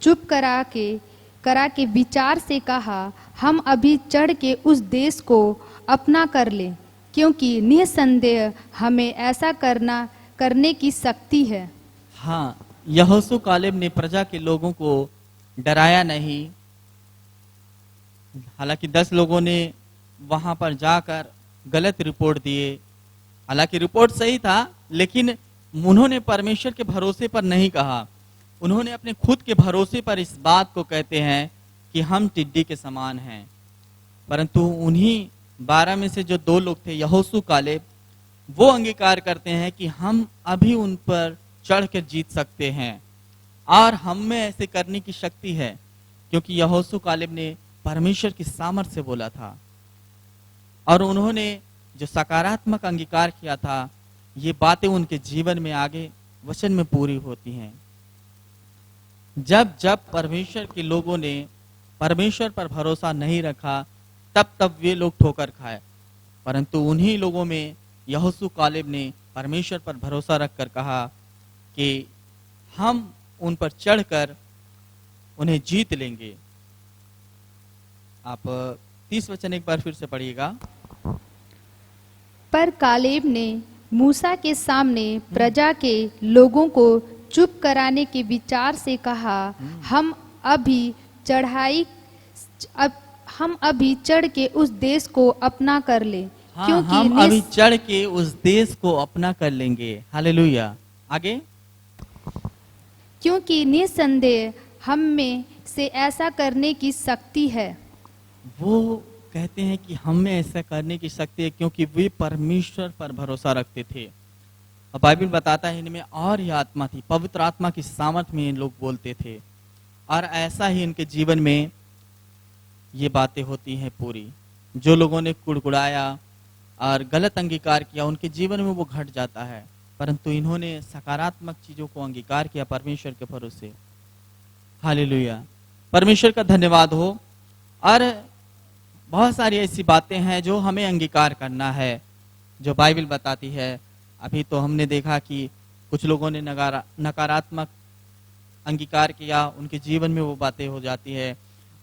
चुप करा के विचार से कहा, हम अभी चढ़ के उस देश को अपना कर ले, क्योंकि निसंदेह हमें ऐसा करने की शक्ति है। हाँ, यहोशू कालेब ने प्रजा के लोगों को डराया नहीं। हालांकि 10 लोगों ने वहां पर जाकर गलत रिपोर्ट दिए, हालांकि रिपोर्ट सही था, लेकिन उन्होंने परमेश्वर के भरोसे पर नहीं कहा। उन्होंने अपने खुद के भरोसे पर इस बात को कहते हैं कि हम टिड्डी के समान हैं। परंतु उन्हीं 12 में से जो 2 लोग थे यहोशू कालेब, वो अंगीकार करते हैं कि हम अभी उन पर चढ़कर जीत सकते हैं और हम में ऐसे करने की शक्ति है, क्योंकि यहोशू कालेब ने परमेश्वर की सामर्थ्य से बोला था और उन्होंने जो सकारात्मक अंगीकार किया था, ये बातें उनके जीवन में आगे वचन में पूरी होती हैं। जब जब परमेश्वर के लोगों ने परमेश्वर पर भरोसा नहीं रखा, तब तब वे लोग ठोकर खाए। परंतु उन्हीं लोगों में यहोशू कालेब ने परमेश्वर पर भरोसा रखकर कहा कि हम उन पर चढ़कर उन्हें जीत लेंगे। आप 30 वचन एक बार फिर से पढ़िएगा। पर कालेब ने मूसा के सामने प्रजा के लोगों को चुप कराने के विचार से कहा, हम अभी चढ़ के उस देश को अपना कर ले, हाँ, क्योंकि हम अभी चढ़ के उस देश को अपना कर लेंगे। हालेलुया। आगे, क्योंकि निसंदेह हम में से ऐसा करने की शक्ति है। वो कहते हैं कि हम में ऐसा करने की शक्ति है, क्योंकि वे परमेश्वर पर भरोसा रखते थे। और बाइबल बताता है इनमें और ही आत्मा थी, पवित्र आत्मा की सामर्थ में इन लोग बोलते थे और ऐसा ही इनके जीवन में ये बातें होती हैं पूरी। जो लोगों ने कुड़कुड़ाया और गलत अंगीकार किया, उनके जीवन में वो घट जाता है, परंतु इन्होंने सकारात्मक चीजों को अंगीकार किया परमेश्वर के भरोसे। हालेलुया, परमेश्वर का धन्यवाद हो। और बहुत सारी ऐसी बातें हैं जो हमें अंगीकार करना है, जो बाइबल बताती है। अभी तो हमने देखा कि कुछ लोगों ने नकारात्मक अंगीकार किया, उनके जीवन में वो बातें हो जाती है।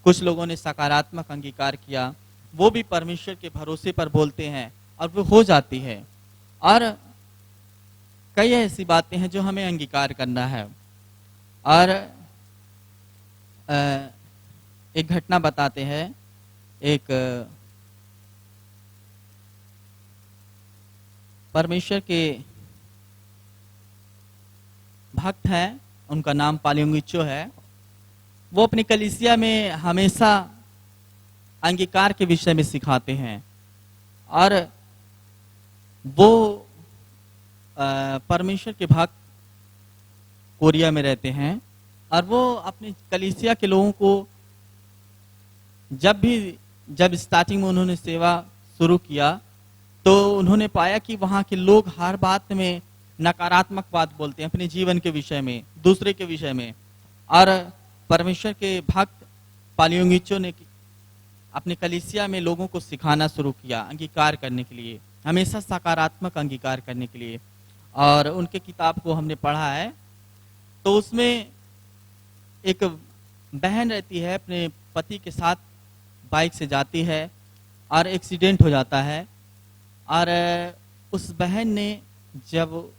कुछ लोगों ने सकारात्मक अंगीकार किया, वो भी परमेश्वर के भरोसे पर बोलते हैं और वो हो जाती है। और कई ऐसी बातें हैं जो हमें अंगीकार करना है। और एक घटना बताते हैं। एक परमेश्वर के भक्त हैं, उनका नाम पालियोंगिचो है। वो अपनी कलीसिया में हमेशा अंगीकार के विषय में सिखाते हैं और वो परमेश्वर के भक्त कोरिया में रहते हैं और वो अपनी कलीसिया के लोगों को जब स्टार्टिंग में उन्होंने सेवा शुरू किया तो उन्होंने पाया कि वहाँ के लोग हर बात में नकारात्मक बात बोलते हैं, अपने जीवन के विषय में, दूसरे के विषय में। और परमेश्वर के भक्त पालियोंगिचो ने अपने कलीसिया में लोगों को सिखाना शुरू किया अंगीकार करने के लिए, हमेशा सकारात्मक अंगीकार करने के लिए। और उनके किताब को हमने पढ़ा है। तो उसमें एक बहन रहती है, अपने पति के साथ बाइक से जाती है और एक्सीडेंट हो जाता है। और उस बहन ने जब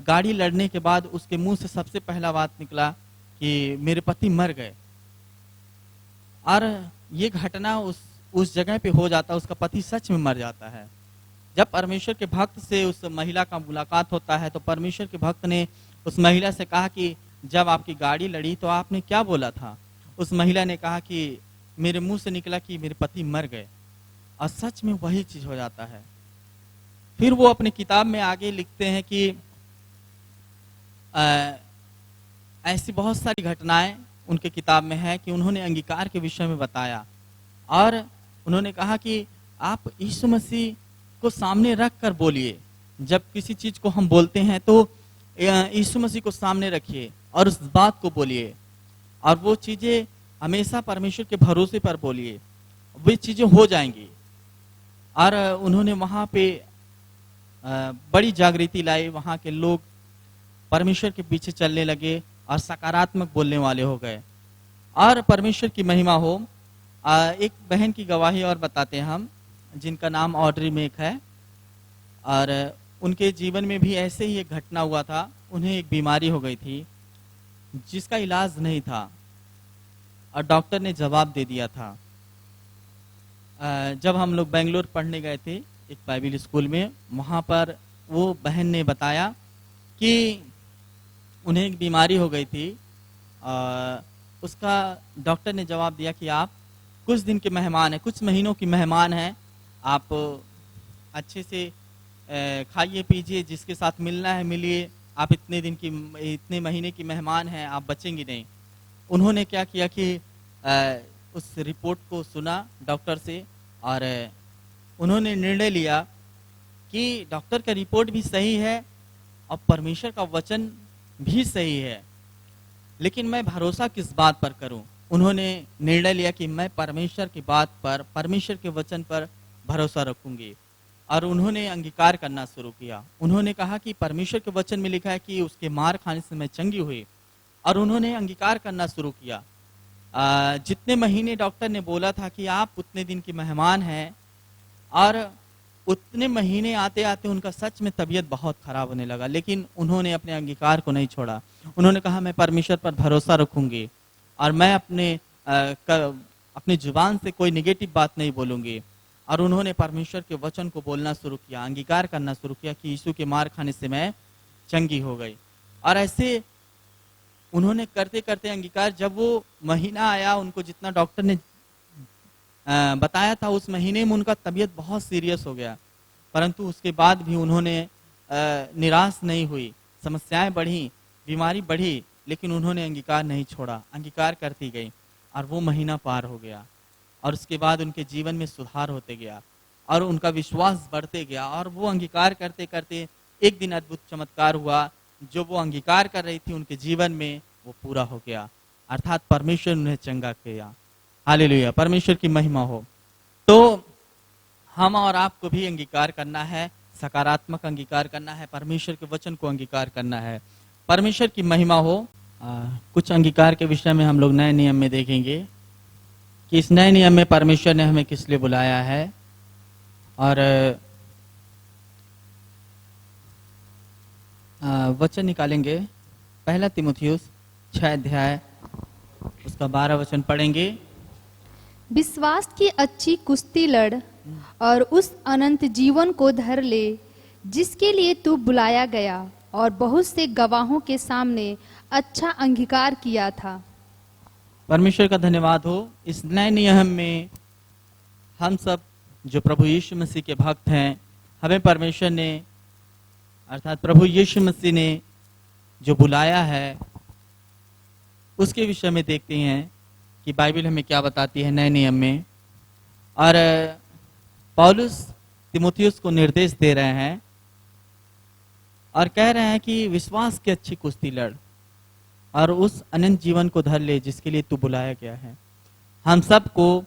गाड़ी लड़ने के बाद उसके मुंह से सबसे पहला बात निकला कि मेरे पति मर गए। और ये घटना उस जगह पे हो जाता, उसका पति सच में मर जाता है। जब परमेश्वर के भक्त से उस महिला का मुलाकात होता है तो परमेश्वर के भक्त ने उस महिला से कहा कि जब आपकी गाड़ी लड़ी तो आपने क्या बोला था? उस महिला ने कहा कि मेरे मुंह से निकला कि मेरे पति मर गए। और सच में वही चीज हो जाता है। फिर वो अपनी किताब में आगे लिखते हैं कि ऐसी बहुत सारी घटनाएं उनके किताब में है कि उन्होंने अंगीकार के विषय में बताया। और उन्होंने कहा कि आप यीशु मसीह को सामने रख कर बोलिए। जब किसी चीज को हम बोलते हैं तो यीशु मसीह को सामने रखिए और उस बात को बोलिए, और वो चीजें हमेशा परमेश्वर के भरोसे पर बोलिए, वे चीजें हो जाएंगी। और उन्होंने वहां पे बड़ी जागृति लाई। वहां के लोग परमेश्वर के पीछे चलने लगे और सकारात्मक बोलने वाले हो गए। और परमेश्वर की महिमा हो। एक बहन की गवाही और बताते हैं हम, जिनका नाम ऑड्री मेक है। और उनके जीवन में भी ऐसे ही एक घटना हुआ था। उन्हें एक बीमारी हो गई थी जिसका इलाज नहीं था और डॉक्टर ने जवाब दे दिया था। जब हम लोग बेंगलोर पढ़ने गए थे एक बाइबल स्कूल में, वहाँ पर वो बहन ने बताया कि उन्हें एक बीमारी हो गई थी। उसका डॉक्टर ने जवाब दिया कि आप कुछ दिन के मेहमान हैं, कुछ महीनों की मेहमान हैं, आप अच्छे से खाइए पीजिए, जिसके साथ मिलना है मिलिए, आप इतने महीने की मेहमान हैं, आप बचेंगी नहीं। उन्होंने क्या किया कि उस रिपोर्ट को सुना डॉक्टर से और उन्होंने निर्णय लिया कि डॉक्टर का रिपोर्ट भी सही है और परमेश्वर का वचन भी सही है, लेकिन मैं भरोसा किस बात पर करूं? उन्होंने निर्णय लिया कि मैं परमेश्वर की बात पर, परमेश्वर के वचन पर भरोसा रखूंगी। और उन्होंने अंगीकार करना शुरू किया। उन्होंने कहा कि परमेश्वर के वचन में लिखा है कि उसके मार खाने से मैं चंगी हुई। और उन्होंने अंगीकार करना शुरू किया। जितने महीने डॉक्टर ने बोला था कि आप उतने दिन की मेहमान हैं, और उतने महीने आते आते उनका सच में तबीयत बहुत खराब होने लगा, लेकिन उन्होंने अपने अंगीकार को नहीं छोड़ा। उन्होंने कहा मैं परमेश्वर पर भरोसा रखूंगी और मैं अपने जुबान से कोई निगेटिव बात नहीं बोलूंगी। और उन्होंने परमेश्वर के वचन को बोलना शुरू किया, अंगीकार करना शुरू किया कि यीशु के मार खाने से मैं चंगी हो गई। और ऐसे उन्होंने करते करते अंगीकार, जब वो महीना आया, उनको जितना डॉक्टर ने बताया था उस महीने में उनका तबीयत बहुत सीरियस हो गया, परंतु उसके बाद भी उन्होंने निराश नहीं हुई। समस्याएं बढ़ी, बीमारी बढ़ी, लेकिन उन्होंने अंगीकार नहीं छोड़ा, अंगीकार करती गई। और वो महीना पार हो गया और उसके बाद उनके जीवन में सुधार होते गया और उनका विश्वास बढ़ते गया। और वो अंगीकार करते करते एक दिन अद्भुत चमत्कार हुआ। जो वो अंगीकार कर रही थी उनके जीवन में वो पूरा हो गया, अर्थात परमेश्वर उन्हें चंगा किया। हालेलुया, परमेश्वर की महिमा हो। तो हम और आपको भी अंगीकार करना है, सकारात्मक अंगीकार करना है, परमेश्वर के वचन को अंगीकार करना है। परमेश्वर की महिमा हो। कुछ अंगीकार के विषय में हम लोग नए नियम में देखेंगे कि इस नए नियम में परमेश्वर ने हमें किस लिए बुलाया है। और वचन निकालेंगे, पहला तीमुथियुस 6 अध्याय उसका 12 वचन पढ़ेंगे। विश्वास की अच्छी कुश्ती लड़ और उस अनंत जीवन को धर ले जिसके लिए तू बुलाया गया और बहुत से गवाहों के सामने अच्छा अंगीकार किया था। परमेश्वर का धन्यवाद हो। इस नए नियम में हम सब जो प्रभु यीशु मसीह के भक्त हैं, हमें परमेश्वर ने अर्थात प्रभु यीशु मसीह ने जो बुलाया है उसके विषय में देखते हैं कि बाइबल हमें क्या बताती है नए नियम में। और पौलुस तीमुथियुस को निर्देश दे रहे हैं और कह रहे हैं कि विश्वास की अच्छी कुश्ती लड़ और उस अनंत जीवन को धर ले जिसके लिए तू बुलाया गया है। हम सबको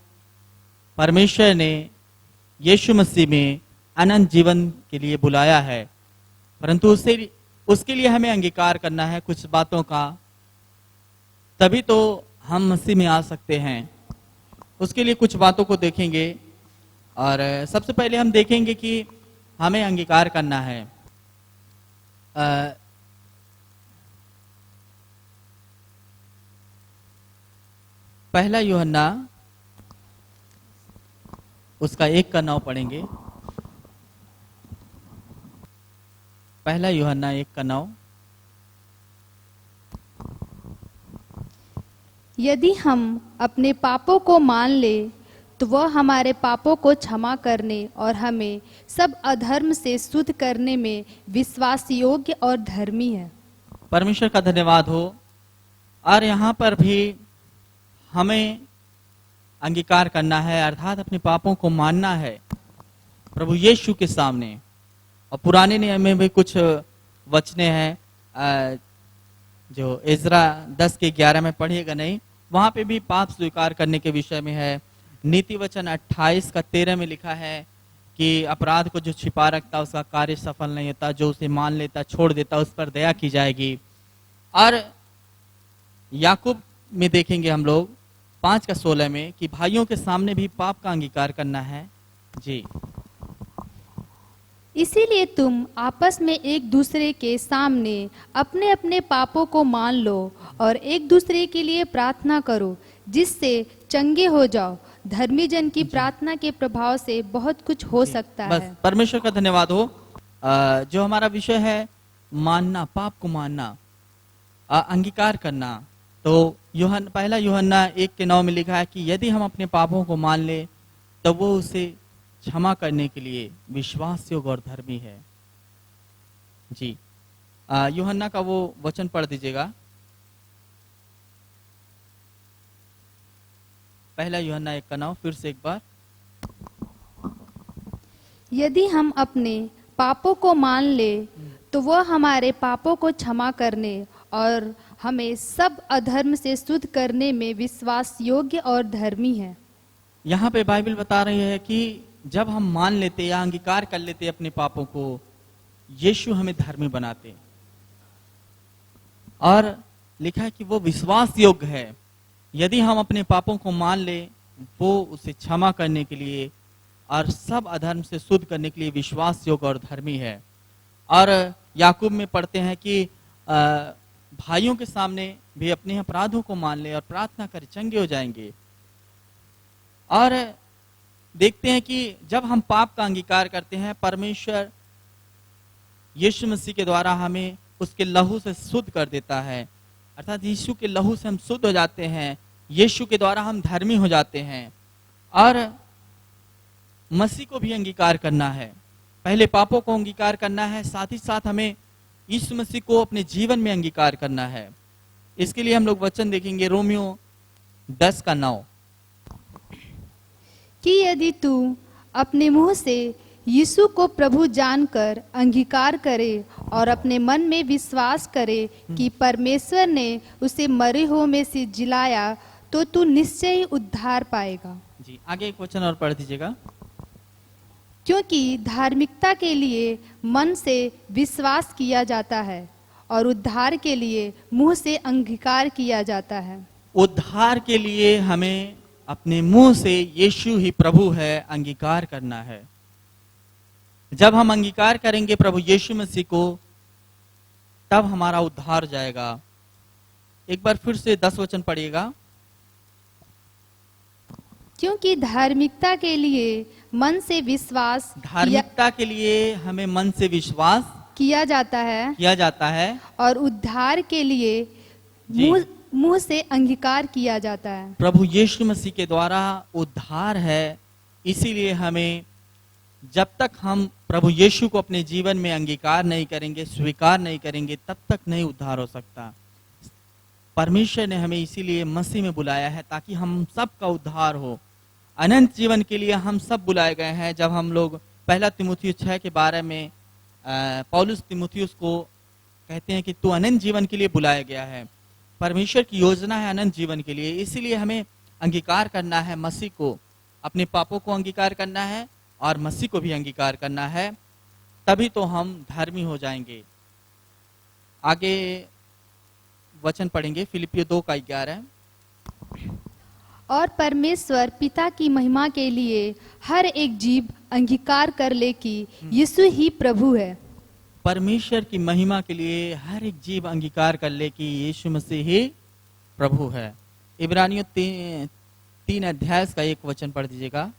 परमेश्वर ने यीशु मसीह में अनंत जीवन के लिए बुलाया है। परंतु उसके लिए हमें अंगीकार करना है कुछ बातों का, तभी तो हम मसीह में आ सकते हैं। उसके लिए कुछ बातों को देखेंगे और सबसे पहले हम देखेंगे कि हमें अंगीकार करना है। पहला यूहन्ना उसका 1:9 पढ़ेंगे। पहला यूहन्ना 1:9। यदि हम अपने पापों को मान ले तो वह हमारे पापों को क्षमा करने और हमें सब अधर्म से शुद्ध करने में विश्वास योग्य और धर्मी है। परमेश्वर का धन्यवाद हो। और यहाँ पर भी हमें अंगीकार करना है, अर्थात अपने पापों को मानना है प्रभु यीशु के सामने। और पुराने नियम में भी कुछ वचने हैं जो इज़रा 10:11 में पढ़िएगा नहीं, वहां पे भी पाप स्वीकार करने के विषय में है। नीति वचन 28:13 में लिखा है कि अपराध को जो छिपा रखता उसका कार्य सफल नहीं होता, जो उसे मान लेता छोड़ देता उस पर दया की जाएगी। और याकूब में देखेंगे हम लोग 5:16 में कि भाइयों के सामने भी पाप का अंगीकार करना है। जी, इसीलिए तुम आपस में एक दूसरे के सामने अपने अपने पापों को मान लो और एक दूसरे के लिए प्रार्थना करो जिससे चंगे हो जाओ। धर्मी जन की प्रार्थना के प्रभाव से बहुत कुछ हो सकता बस है। परमेश्वर का धन्यवाद हो। जो हमारा विषय है मानना, पाप को मानना, अंगीकार करना। तो पहला यूहन्ना 1:9 में लिखा है कि यदि हम अपने पापों को मान ले तो वो उसे क्षमा करने के लिए विश्वास योग्य और धर्मी है। जी, यूहन्ना का वो वचन पढ़ दीजिएगा। पहला यूहन्ना 1:9 फिर से एक बार। यदि हम अपने पापों को मान ले तो वह हमारे पापों को क्षमा करने और हमें सब अधर्म से शुद्ध करने में विश्वास योग्य और धर्मी है। यहाँ पे बाइबल बता रही है कि जब हम मान लेते या अंगीकार कर लेते अपने पापों को, यीशु हमें धर्मी बनाते। और लिखा है कि वो विश्वास योग्य है। यदि हम अपने पापों को मान ले, वो उसे क्षमा करने के लिए और सब अधर्म से शुद्ध करने के लिए विश्वास योग्य और धर्मी है। और याकूब में पढ़ते हैं कि भाइयों के सामने भी अपने अपराधों को मान ले और प्रार्थना कर चंगे हो जाएंगे। और देखते हैं कि जब हम पाप का अंगीकार करते हैं, परमेश्वर यीशु मसीह के द्वारा हमें उसके लहू से शुद्ध कर देता है। अर्थात यीशु के लहू से हम शुद्ध हो जाते हैं, यीशु के द्वारा हम धर्मी हो जाते हैं। और मसीह को भी अंगीकार करना है, पहले पापों को अंगीकार करना है, साथ ही साथ हमें यीशु मसीह को अपने जीवन में अंगीकार करना है। इसके लिए हम लोग वचन देखेंगे रोमियो 10:9 कि यदि तू अपने मुंह से यीशु को प्रभु जानकर अंगीकार करे और अपने मन में विश्वास करे कि परमेश्वर ने उसे मरे हुओं में से जिलाया तो तू निश्चय ही उद्धार पाएगा। जी, आगे एक वचन और पढ़ दीजिएगा। क्योंकि धार्मिकता के लिए मन से विश्वास किया जाता है और उद्धार के लिए मुंह से अंगीकार किया जाता है। उद्धार के लिए हमें अपने मुंह से यीशु ही प्रभु है अंगीकार करना है। जब हम अंगीकार करेंगे प्रभु यीशु मसीह को, तब हमारा उद्धार जाएगा। एक बार फिर से 10 वचन पढ़िएगा। क्योंकि धार्मिकता के लिए मन से विश्वास धार्मिकता के लिए हमें मन से विश्वास किया जाता है और उद्धार के लिए मुंह से अंगीकार किया जाता है। प्रभु यीशु मसीह के द्वारा उद्धार है। इसीलिए हमें जब तक हम प्रभु यीशु को अपने जीवन में अंगीकार नहीं करेंगे, स्वीकार नहीं करेंगे, तब तक नहीं उद्धार हो सकता। परमेश्वर ने हमें इसीलिए मसीह में बुलाया है ताकि हम सबका उद्धार हो। अनंत जीवन के लिए हम सब बुलाए गए हैं। जब हम लोग पहला तीमुथियुस 6 के बारे में पौलुस तीमुथियुस को कहते हैं कि तू अनंत जीवन के लिए बुलाया गया है। परमेश्वर की योजना है अनंत जीवन के लिए। इसीलिए हमें अंगीकार करना है मसीह को, अपने पापों को अंगीकार करना है और मसीह को भी अंगीकार करना है। तभी तो हम धर्मी हो जाएंगे। आगे वचन पढ़ेंगे फिलिपियो 2:11। और परमेश्वर पिता की महिमा के लिए हर एक जीव अंगीकार कर ले कि यीशु ही प्रभु है। परमेश्वर की महिमा के लिए हर एक जीव अंगीकार कर ले कि यीशु मसीह ही प्रभु है। इब्रानियों 3 अध्याय का 1 वचन पढ़ दीजिएगा।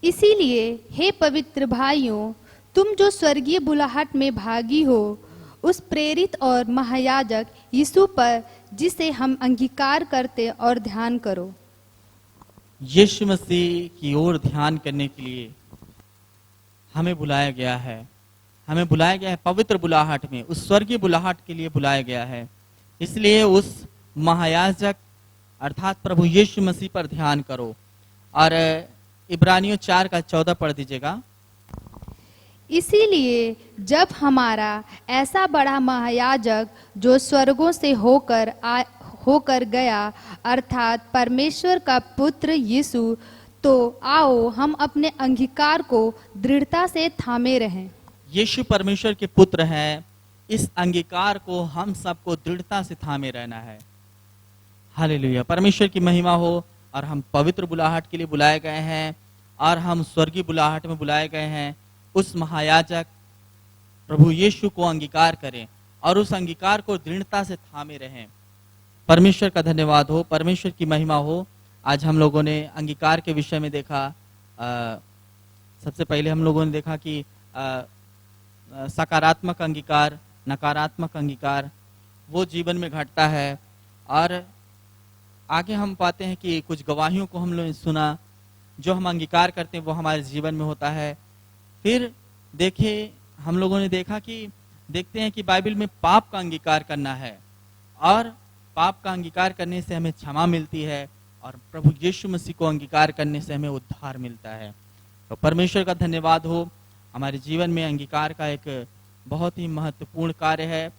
इसीलिए हे पवित्र भाइयों, तुम जो स्वर्गीय बुलाहट में भागी हो, उस प्रेरित और महायाजक यीशु पर जिसे हम अंगीकार करते और ध्यान करो। यीशु मसीह की ओर ध्यान करने के लिए हमें बुलाया गया है। हमें बुलाया गया है पवित्र बुलाहट में, उस स्वर्गीय बुलाहट के लिए बुलाया गया है। इसलिए उस महायाजक अर्थात प्रभु यीशु मसीह पर ध्यान करो। और इब्रानियों 4:14 पढ़ दीजिएगा। इसीलिए जब हमारा ऐसा बड़ा महायाजक जो स्वर्गों से होकर गया अर्थात परमेश्वर का पुत्र यीशु, तो आओ हम अपने अंगीकार को दृढ़ता से थामे रहें। यीशु परमेश्वर के पुत्र हैं। इस अंगीकार को हम सबको दृढ़ता से थामे रहना है। हालेलुया, परमेश्वर की महिमा हो। और हम पवित्र बुलाहट के लिए बुलाए गए हैं और हम स्वर्गीय बुलाहट में बुलाए गए हैं। उस महायाजक प्रभु यीशु को अंगीकार करें और उस अंगीकार को दृढ़ता से थामे रहें। परमेश्वर का धन्यवाद हो, परमेश्वर की महिमा हो। आज हम लोगों ने अंगीकार के विषय में देखा। सबसे पहले हम लोगों ने देखा कि सकारात्मक अंगीकार, नकारात्मक अंगीकार वो जीवन में घटता है। और आगे हम पाते हैं कि कुछ गवाहियों को हम लोगों ने सुना, जो हम अंगीकार करते हैं वो हमारे जीवन में होता है। फिर देखिए हम लोगों ने देखा कि देखते हैं कि बाइबल में पाप का अंगीकार करना है और पाप का अंगीकार करने से हमें क्षमा मिलती है और प्रभु यीशु मसीह को अंगीकार करने से हमें उद्धार मिलता है। तो परमेश्वर का धन्यवाद हो। हमारे जीवन में अंगीकार का एक बहुत ही महत्वपूर्ण कार्य है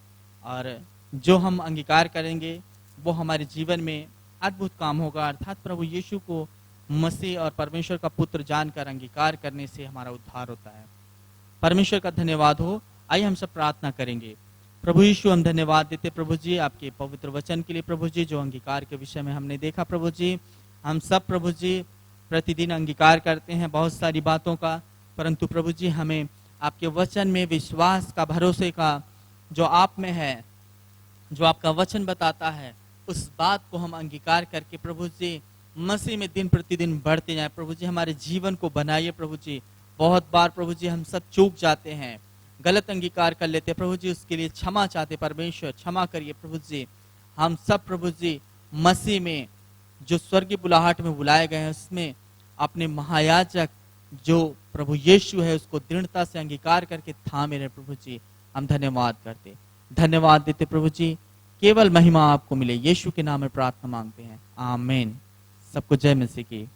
और जो हम अंगीकार करेंगे वो हमारे जीवन में अद्भुत काम होगा। अर्थात प्रभु यीशु को मसीह और परमेश्वर का पुत्र जानकर अंगीकार करने से हमारा उद्धार होता है। परमेश्वर का धन्यवाद हो। आइए हम सब प्रार्थना करेंगे। प्रभु यीशु, हम धन्यवाद देते प्रभु जी आपके पवित्र वचन के लिए प्रभु जी, जो अंगीकार के विषय में हमने देखा प्रभु जी। हम सब प्रभु जी प्रतिदिन अंगीकार करते हैं बहुत सारी बातों का, परंतु प्रभु जी हमें आपके वचन में विश्वास का, भरोसे का जो आप में है, जो आपका वचन बताता है, उस बात को हम अंगीकार करके प्रभु जी मसीह में दिन प्रतिदिन बढ़ते जाए। प्रभु जी हमारे जीवन को बनाइए प्रभु जी। बहुत बार प्रभु जी हम सब चूक जाते हैं, गलत अंगीकार कर लेते हैं प्रभु जी, उसके लिए क्षमा चाहते। परमेश्वर क्षमा करिए प्रभु जी। हम सब प्रभु जी मसीह में जो स्वर्गीय बुलाहट में बुलाए गए हैं उसमें अपने महायाजक जो प्रभु यीशु है उसको दृढ़ता से अंगीकार करके थामे रहे प्रभु जी। हम धन्यवाद करते, धन्यवाद देते प्रभु जी। केवल महिमा आपको मिले, यीशु के नाम में प्रार्थना मांगते हैं, आमीन। सबको जय मसीह की।